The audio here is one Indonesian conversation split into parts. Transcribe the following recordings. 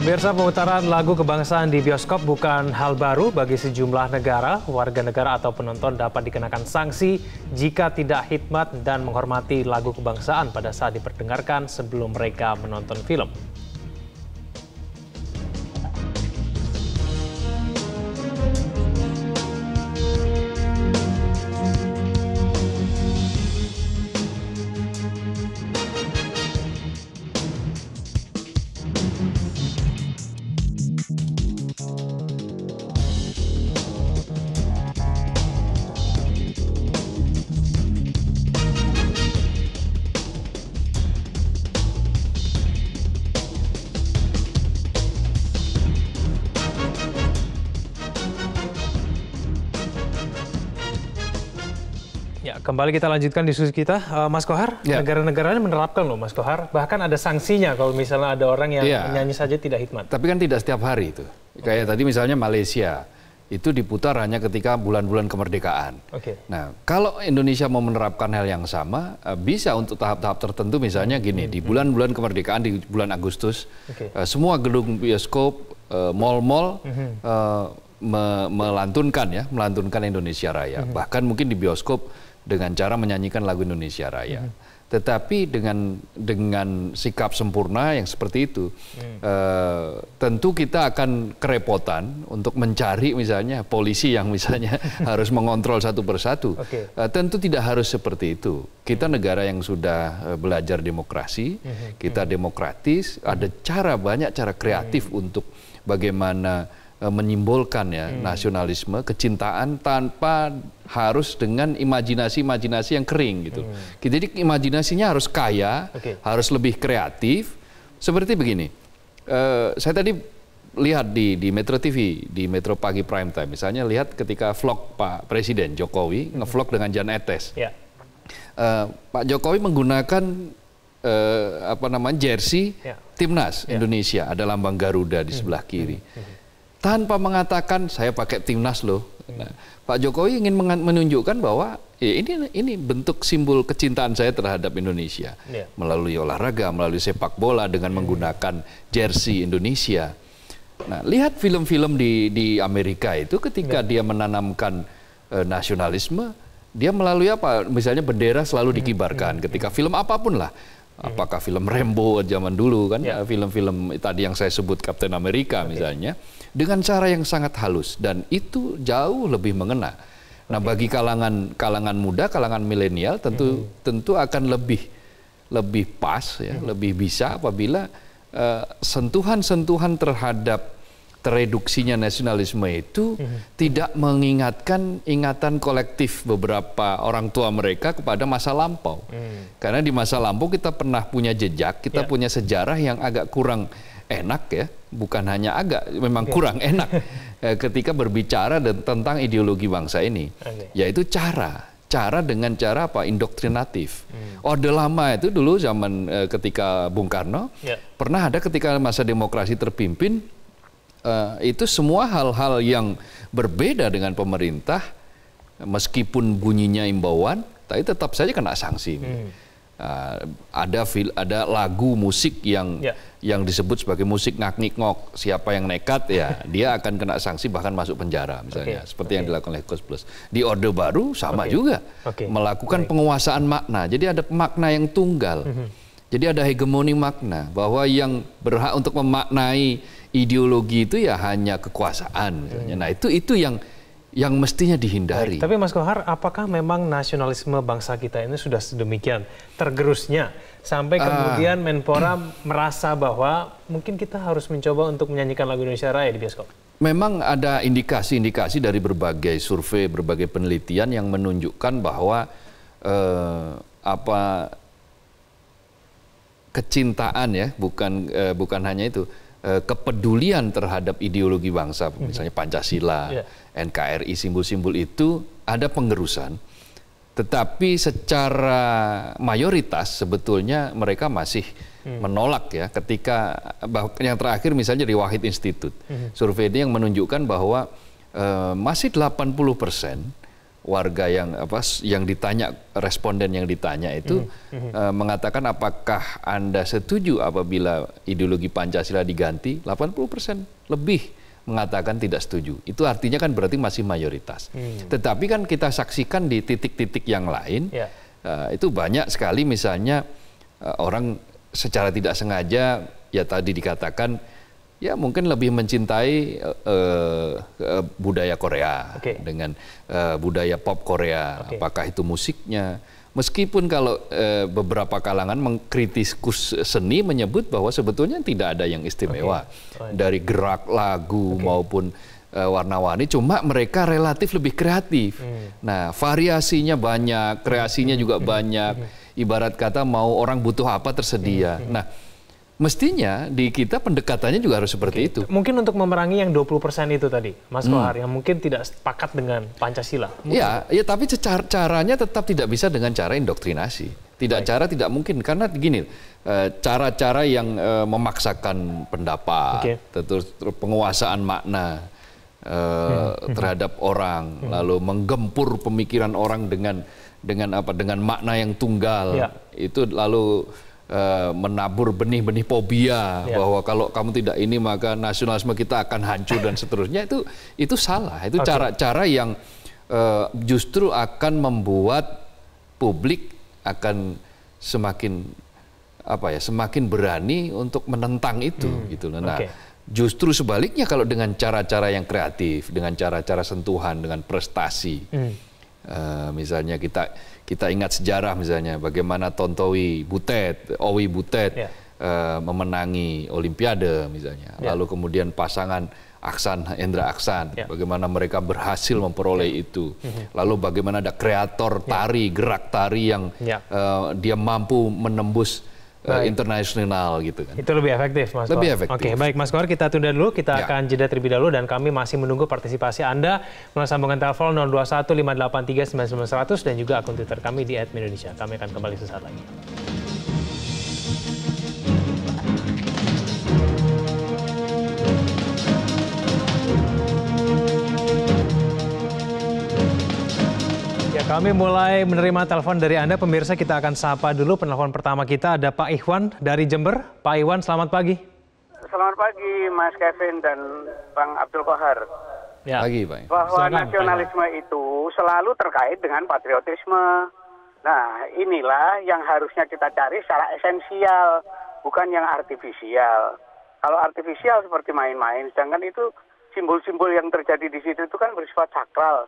Pemirsa, pemutaran lagu kebangsaan di bioskop bukan hal baru bagi sejumlah negara. Warga negara atau penonton dapat dikenakan sanksi jika tidak khidmat dan menghormati lagu kebangsaan pada saat diperdengarkan sebelum mereka menonton film. Ya, kembali kita lanjutkan diskusi kita, Mas Kohar. Ya. Negara-negara ini menerapkan loh, Mas Kohar. Bahkan ada sanksinya kalau misalnya ada orang yang menyanyi saja tidak khidmat. Tapi kan tidak setiap hari itu. Kayak tadi misalnya Malaysia, itu diputar hanya ketika bulan-bulan kemerdekaan. Nah, kalau Indonesia mau menerapkan hal yang sama, bisa untuk tahap-tahap tertentu, misalnya gini, di bulan-bulan kemerdekaan, di bulan Agustus, semua gedung bioskop, mal-mal, melantunkan Indonesia Raya. Bahkan mungkin di bioskop dengan cara menyanyikan lagu Indonesia Raya. Tetapi dengan sikap sempurna yang seperti itu, tentu kita akan kerepotan untuk mencari misalnya polisi yang misalnya harus mengontrol satu persatu. Tentu tidak harus seperti itu. Kita negara yang sudah belajar demokrasi, kita demokratis, ada banyak cara kreatif untuk bagaimana menyimbolkan ya nasionalisme, kecintaan tanpa harus dengan imajinasi-imajinasi yang kering gitu. Jadi imajinasinya harus kaya, harus lebih kreatif. Seperti begini, saya tadi lihat di Metro TV, di Metro Pagi Prime Time, misalnya lihat ketika vlog Pak Presiden Jokowi ngevlog dengan Jan Etes. Pak Jokowi menggunakan jersey timnas Indonesia, ada lambang Garuda di sebelah kiri. Tanpa mengatakan saya pakai timnas loh. Nah, Pak Jokowi ingin menunjukkan bahwa ya ini bentuk simbol kecintaan saya terhadap Indonesia melalui olahraga, melalui sepak bola dengan menggunakan jersey Indonesia. Nah, lihat film-film di Amerika itu ketika dia menanamkan nasionalisme, dia melalui apa? Misalnya bendera selalu dikibarkan ketika film apapun lah. Apakah film Rambo zaman dulu kan, film-film tadi yang saya sebut Captain America misalnya, dengan cara yang sangat halus dan itu jauh lebih mengena. Nah, bagi kalangan muda, kalangan milenial tentu akan lebih pas ya, lebih bisa apabila sentuhan-sentuhan terhadap tereduksinya nasionalisme itu tidak mengingatkan ingatan kolektif beberapa orang tua mereka kepada masa lampau. Karena di masa lampau kita pernah punya jejak, kita punya sejarah yang agak kurang enak ya, bukan hanya agak, memang kurang enak ketika berbicara tentang ideologi bangsa ini, yaitu cara dengan cara apa? Indoktrinatif. Orde lama itu dulu zaman ketika Bung Karno, pernah ada ketika masa demokrasi terpimpin, itu semua hal-hal yang berbeda dengan pemerintah, meskipun bunyinya imbauan, tapi tetap saja kena sanksi. Ada lagu musik yang disebut sebagai musik ngak-ngik-ngok, siapa yang nekat ya dia akan kena sanksi bahkan masuk penjara misalnya, seperti yang dilakukan oleh Coast Plus. Di Orde Baru sama juga, melakukan penguasaan makna, jadi ada makna yang tunggal. Jadi ada hegemoni makna, bahwa yang berhak untuk memaknai ideologi itu ya hanya kekuasaan misalnya. Nah, itu yang mestinya dihindari. Tapi Mas Kohar, apakah memang nasionalisme bangsa kita ini sudah sedemikian tergerusnya sampai kemudian Menpora merasa bahwa mungkin kita harus mencoba untuk menyanyikan lagu Indonesia Raya di bioskop? Memang ada indikasi-indikasi dari berbagai survei, berbagai penelitian yang menunjukkan bahwa kecintaan ya, bukan hanya itu, kepedulian terhadap ideologi bangsa, misalnya Pancasila, NKRI, simbol-simbol itu ada pengerusan. Tetapi secara mayoritas sebetulnya mereka masih menolak ya, ketika yang terakhir misalnya di Wahid Institute, survei ini yang menunjukkan bahwa masih 80% warga yang ditanya, responden yang ditanya itu mengatakan apakah Anda setuju apabila ideologi Pancasila diganti, 80% lebih mengatakan tidak setuju. Itu artinya kan berarti masih mayoritas. Tetapi kan kita saksikan di titik-titik yang lain, itu banyak sekali misalnya orang secara tidak sengaja, ya tadi dikatakan, ya mungkin lebih mencintai budaya Korea dengan budaya pop Korea, apakah itu musiknya. Meskipun kalau beberapa kalangan mengkritikus seni menyebut bahwa sebetulnya tidak ada yang istimewa dari gerak lagu maupun warna-warni, cuma mereka relatif lebih kreatif. Nah, variasinya banyak, kreasinya juga banyak. Ibarat kata mau orang butuh apa tersedia. Nah, mestinya di kita pendekatannya juga harus seperti itu. Mungkin untuk memerangi yang 20% itu tadi, Mas Kohar, yang mungkin tidak sepakat dengan Pancasila. Ya, tapi caranya tetap tidak bisa dengan cara indoktrinasi. Tidak mungkin, karena gini, cara-cara yang memaksakan pendapat, terus penguasaan makna terhadap orang, lalu menggempur pemikiran orang dengan makna yang tunggal, itu lalu menabur benih-benih fobia bahwa kalau kamu tidak ini maka nasionalisme kita akan hancur dan seterusnya, itu salah. Itu cara-cara yang justru akan membuat publik akan semakin berani untuk menentang itu gitu. Nah, justru sebaliknya kalau dengan cara-cara yang kreatif, dengan cara-cara sentuhan, dengan prestasi. Misalnya kita ingat sejarah misalnya bagaimana Owi Butet memenangi Olimpiade misalnya, lalu kemudian pasangan Hendra Aksan, bagaimana mereka berhasil memperoleh itu, lalu bagaimana ada kreator tari, gerak tari yang dia mampu menembus internasional gitu kan. Itu lebih efektif, Mas Kohar. Lebih efektif. Oke, baik Mas Kohar, kita tunda dulu, kita akan jeda terlebih dahulu dan kami masih menunggu partisipasi Anda melalui sambungan telepon 021 583 9900 dan juga akun Twitter kami di @indonesia. Kami akan kembali sesaat lagi. Kami mulai menerima telepon dari Anda, pemirsa. Kita akan sapa dulu penelpon pertama kita, ada Pak Ikhwan dari Jember. Pak Ikhwan, selamat pagi. Selamat pagi, Mas Kevin dan Bang Abdul Kohar. Ya. Pagi, Pak. Bahwa nasionalisme itu selalu terkait dengan patriotisme. Nah, inilah yang harusnya kita cari secara esensial, bukan yang artifisial. Kalau artifisial seperti main-main, sedangkan itu simbol-simbol yang terjadi di situ itu kan bersifat sakral.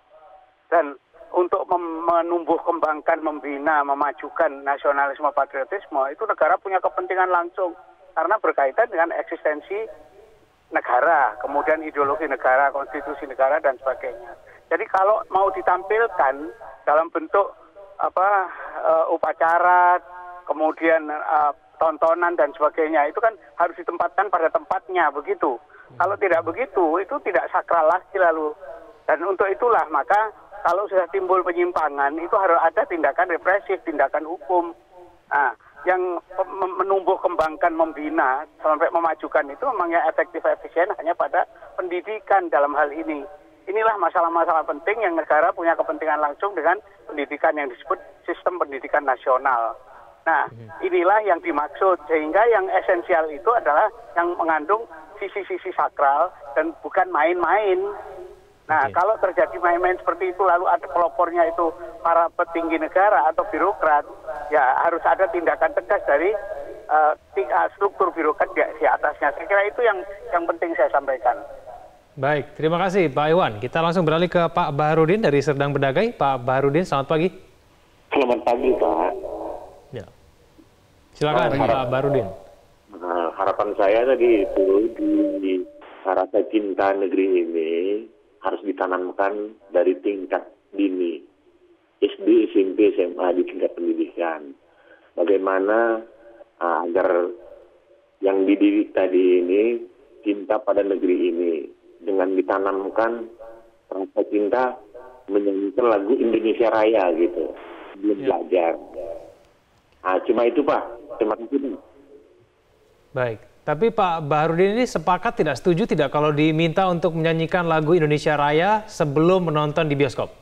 Dan untuk menumbuh kembangkan, membina, memajukan nasionalisme patriotisme, itu negara punya kepentingan langsung karena berkaitan dengan eksistensi negara, kemudian ideologi negara, konstitusi negara dan sebagainya. Jadi kalau mau ditampilkan dalam bentuk upacara, kemudian tontonan dan sebagainya, itu kan harus ditempatkan pada tempatnya begitu. Kalau tidak begitu, itu tidak sakral lagi lalu. Dan untuk itulah maka kalau sudah timbul penyimpangan, itu harus ada tindakan represif, tindakan hukum. Nah, yang menumbuh kembangkan, membina, sampai memajukan itu memang yang efektif efisien hanya pada pendidikan dalam hal ini. Inilah masalah-masalah penting yang negara punya kepentingan langsung dengan pendidikan yang disebut sistem pendidikan nasional. Nah, inilah yang dimaksud, sehingga yang esensial itu adalah yang mengandung sisi-sisi sakral dan bukan main-main. Nah, kalau terjadi main-main seperti itu, lalu ada pelopornya itu para petinggi negara atau birokrat, ya harus ada tindakan tegas dari struktur birokrat di atasnya. Saya kira itu yang penting saya sampaikan. Baik, terima kasih Pak Iwan. Kita langsung beralih ke Pak Baharudin dari Serdang Bedagai. Pak Baharudin, selamat pagi. Selamat pagi, Pak. Ya. Silakan Pak Baharudin. Harapan saya tadi itu di rasa cinta negeri ini harus ditanamkan dari tingkat dini, SD, SMP, SMA, di tingkat pendidikan. Bagaimana agar yang dididik tadi ini cinta pada negeri ini, dengan ditanamkan rasa cinta menyanyikan lagu Indonesia Raya gitu, belum belajar. Cuma itu, Pak. Terima kasih. Baik. Tapi Pak Baharudin ini sepakat tidak setuju tidak kalau diminta untuk menyanyikan lagu Indonesia Raya sebelum menonton di bioskop?